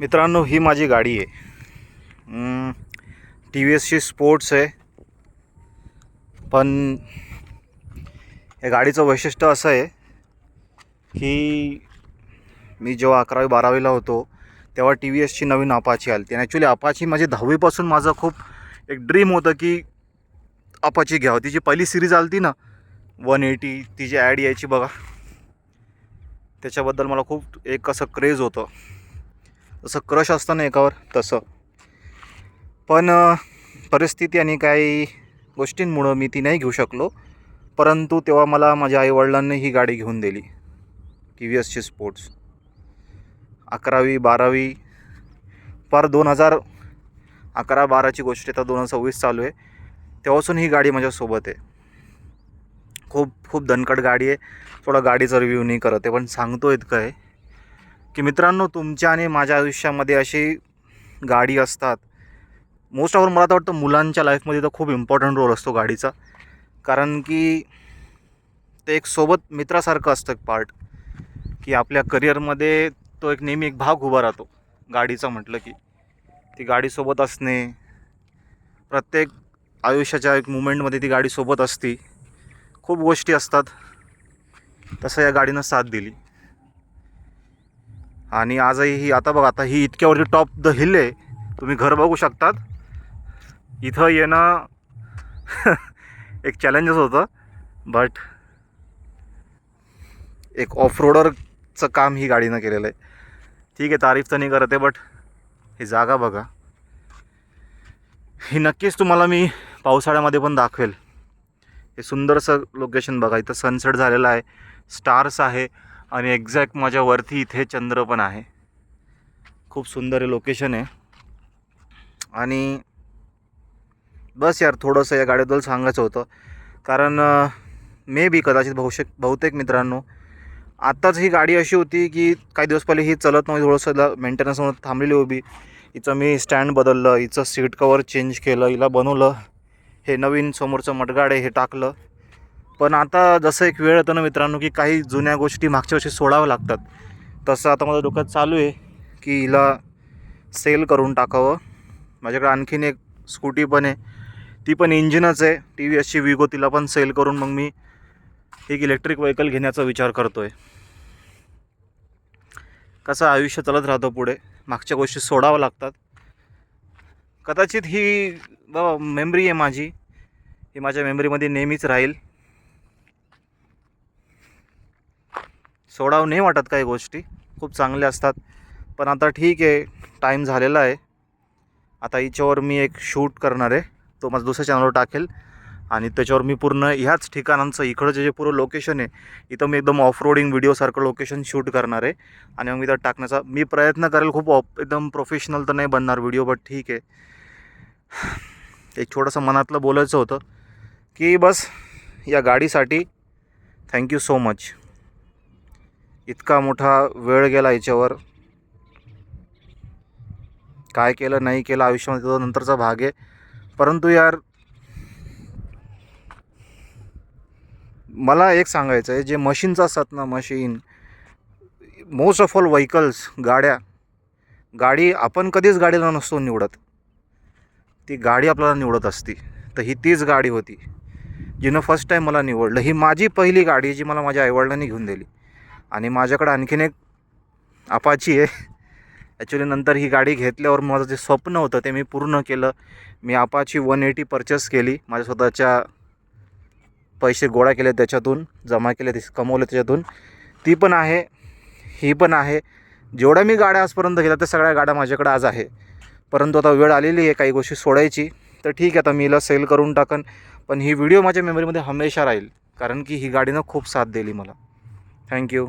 मित्रांनो, ही माझी गाडी आहे. टी व्ही एसची स्पोर्ट्स आहे. पण या गाडीचं वैशिष्ट्य असं आहे की मी जेव्हा 11वी-12वीला होतो तेव्हा टी व्ही एसची नवीन अपाची आली होती. ॲक्च्युली अपाची माझी 10वीपासून माझं खूप एक ड्रीम होतं की अपाची घ्यावं. ती जी पहिली सिरीज आली होती ना 180, ती जी ॲड यायची बघा, त्याच्याबद्दल मला खूप एक असं क्रेज होतं, जसं क्रश असतं ना एकावर तसं. पण परिस्थिती आणि काही गोष्टींमुळं मी ती नाही घेऊ शकलो. परंतु तेव्हा मला माझ्या आईवडिलांनी ही गाडी घेऊन दिली, टी व्ही एसची स्पोर्ट्स. 11वी-12वी पार 2011-12ची गोष्ट आहे, तर 2026 चालू आहे. तेव्हापासून ही गाडी माझ्यासोबत आहे. खूप दणकट गाडी आहे. थोडा गाडीचा रिव्ह्यू नाही करत आहे, पण सांगतो इतकं आहे की मित्रांनो, तुमच्या आणि माझ्या आयुष्यामध्ये अशी गाडी असतात. मोस्ट ऑफ मला तर वाटतं मुलांच्या लाईफमध्ये तर खूप इम्पॉर्टंट रोल असतो गाडीचा. कारण की ते एक सोबत मित्रासारखं असतं एक पार्ट, की आपल्या करिअरमध्ये तो एक नेहमी एक भाग उभा राहतो गाडीचा म्हटलं की. ती गाडीसोबत असणे, प्रत्येक आयुष्याच्या एक मुमेंटमध्ये ती गाडी सोबत असते. खूप गोष्टी असतात. तसं या गाडीनं साथ दिली. आणि आजही ही आता बघा, आता ही इतक्यावरती टॉप द हिल आहे, तुम्ही घर बघू शकतात. इथं येणं एक चॅलेंजच होतं, बट एक ऑफ रोडरचं काम ही गाडीनं केलेलं आहे. ठीक आहे, तारीफ तर नाही करत आहे, बट ही जागा बघा. ही नक्कीच तुम्हाला मी पावसाळ्यामध्ये पण दाखवेल. हे सुंदरसं लोकेशन बघा, इथं सनसेट झालेला आहे, स्टार्स आहे आणि एक्झॅक्ट माझ्यावरती इथे चंद्र पण आहे. खूप सुंदर हे लोकेशन आहे. आणि बस यार, थोडंसं या गाडीबद्दल सांगायचं होतं. कारण मे बी कदाचित बहुतेक मित्रांनो, आत्ताच ही गाडी अशी होती की काही दिवस पहिले ही चलत नव्हती, थोडंसं मेंटेनन्स म्हणून थांबलेली उभी. हिचं मी स्टँड बदललं, हिचं सीट कवर चेंज केलं, हिला बनवलं, हे नवीन समोरचं मडगाड आहे हे टाकलं. पण आता जसं एक वेळ येतो ना मित्रांनो, की काही जुन्या गोष्टी मागच्या वर्षी सोडाव्या लागतात. तसं आता माझ्या डोक्यात चालू आहे की हिला सेल करून टाकावं. माझ्याकडे आणखीन एक स्कूटी पण आहे, ती पण इंजिनच आहे, टी व्ही एसची विगो. तिला पण सेल करून मग मी एक इलेक्ट्रिक व्हेकल घेण्याचा विचार करतो आहे. कसं आयुष्य चालत राहतं पुढे, मागच्या गोष्टी सोडाव्या लागतात. कदाचित ही बाबा मेमरी आहे माझी, ही माझ्या मेमरीमध्ये नेहमीच राहील. सोडावं नाही वाटत, काही गोष्टी खूप चांगल्या असतात. पण आता ठीक आहे, टाईम झालेला आहे. आता हिच्यावर मी एक शूट करणार आहे, तो माझा दुसऱ्या चॅनलवर टाकेल. आणि त्याच्यावर मी पूर्ण ह्याच ठिकाणांचं, इकडचं जे पूर्ण लोकेशन आहे, इथं मी एकदम ऑफ रोडिंग व्हिडिओसारखं लोकेशन शूट करणार आहे. आणि मग मी त्यात टाकण्याचा मी प्रयत्न करेल. खूप एकदम प्रोफेशनल तर नाही बनणार व्हिडिओ, बट ठीक आहे. एक छोटंसं मनातलं बोलायचं होतं की बस या गाडीसाठी थँक्यू सो मच. इतका मोठा वेळ गेला याच्यावर, काय केलं नाही केलं आयुष्यामध्ये तो नंतरचा भाग आहे. परंतु यार, मला एक सांगायचं आहे, जे मशीन्स असतात ना, machine, most of all vehicles, गाडी आपण कधीच गाडीला नसतो निवडत, ती गाडी आपल्याला निवडत असती. तर ही तीच गाडी होती जिनं फर्स्ट टाईम मला निवडलं. ही माझी पहिली गाडी जी मला माझ्या आईवडिलांनी घेऊन दिली. आणि माझ्याकडे आणखीन एक अपाची आहे. ॲक्च्युली नंतर ही गाडी घेतल्यावर माझं जे स्वप्न होतं ते मी पूर्ण केलं. मी अपाची 180 परचेस केली. माझ्या स्वतःच्या पैसे गोळा केले, त्याच्यातून जमा केले, कमवले त्याच्यातून. ती पण आहे, ही पण आहे. जेवढ्या मी गाड्या आजपर्यंत घेतल्या त्या सगळ्या गाड्या माझ्याकडे आज आहे. परंतु आता वेळ आलेली आहे काही गोष्टी सोडायची. तर ठीक आहे, आता मी हिला सेल करून टाकन. पण ही व्हिडिओ माझ्या मेमरीमध्ये हमेशा राहील, कारण की ही गाडीनं खूप साथ दिली मला. थँक्यू.